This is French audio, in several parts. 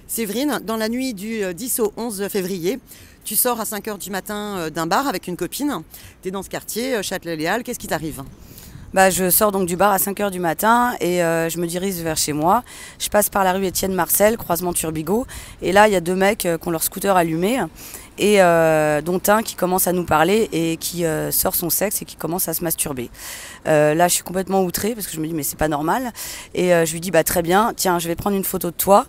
Séverine, dans la nuit du 10 au 11 février, tu sors à 5 h du matin d'un bar avec une copine. Tu es dans ce quartier, Châtelet-Léal. Qu'est-ce qui t'arrive? Je sors donc du bar à 5 h du matin et je me dirige vers chez moi. Je passe par la rue Étienne Marcel, croisement Turbigo. Et là, il y a deux mecs qui ont leur scooter allumé et dont un qui commence à nous parler et qui sort son sexe et qui commence à se masturber. Là, je suis complètement outrée parce que je me dis mais c'est pas normal. Et je lui dis très bien, tiens, je vais prendre une photo de toi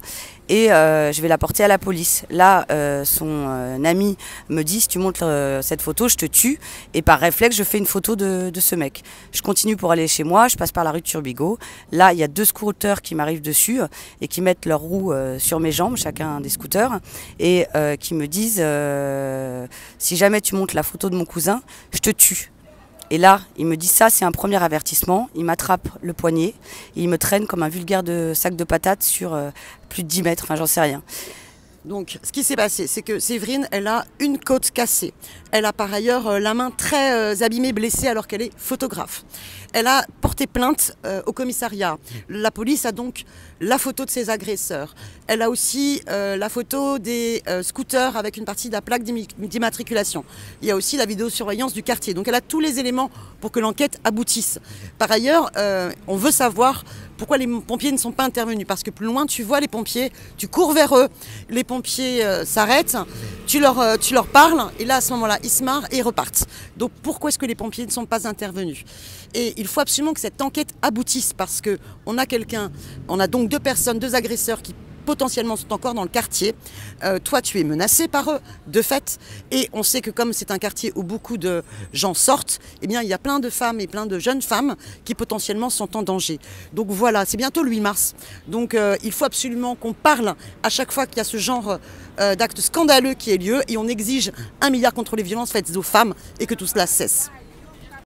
et je vais la porter à la police. Là, son ami me dit, si tu montres cette photo, je te tue. Et par réflexe, je fais une photo de ce mec. Je continue pour aller chez moi, je passe par la rue de Turbigo. Là, il y a deux scooters qui m'arrivent dessus et qui mettent leurs roues sur mes jambes, chacun des scooters, et qui me disent, si jamais tu montres la photo de mon cousin, je te tue. Et là, il me dit ça, c'est un premier avertissement. Il m'attrape le poignet et il me traîne comme un vulgaire sac de patates sur plus de 10 mètres, enfin j'en sais rien. Donc, ce qui s'est passé, c'est que Séverine, elle a une côte cassée. Elle a par ailleurs la main très abîmée, blessée, alors qu'elle est photographe. Elle a porté plainte au commissariat. La police a donc la photo de ses agresseurs. Elle a aussi la photo des scooters avec une partie de la plaque d'immatriculation. Il y a aussi la vidéosurveillance du quartier. Donc, elle a tous les éléments pour que l'enquête aboutisse. Par ailleurs, on veut savoir pourquoi les pompiers ne sont pas intervenus. Parce que plus loin, tu vois les pompiers, tu cours vers eux, les pompiers s'arrêtent, tu leur parles, et là, à ce moment-là, ils se marrent et ils repartent. Donc pourquoi est-ce que les pompiers ne sont pas intervenus? Et il faut absolument que cette enquête aboutisse, parce qu'on a donc deux personnes, deux agresseurs qui potentiellement sont encore dans le quartier. Toi, tu es menacé par eux, de fait. Et on sait que comme c'est un quartier où beaucoup de gens sortent, eh bien, il y a plein de femmes et plein de jeunes femmes qui potentiellement sont en danger. Donc voilà, c'est bientôt le 8 mars. Donc il faut absolument qu'on parle à chaque fois qu'il y a ce genre d'actes scandaleux qui ait lieu, et on exige 1 milliard contre les violences faites aux femmes et que tout cela cesse.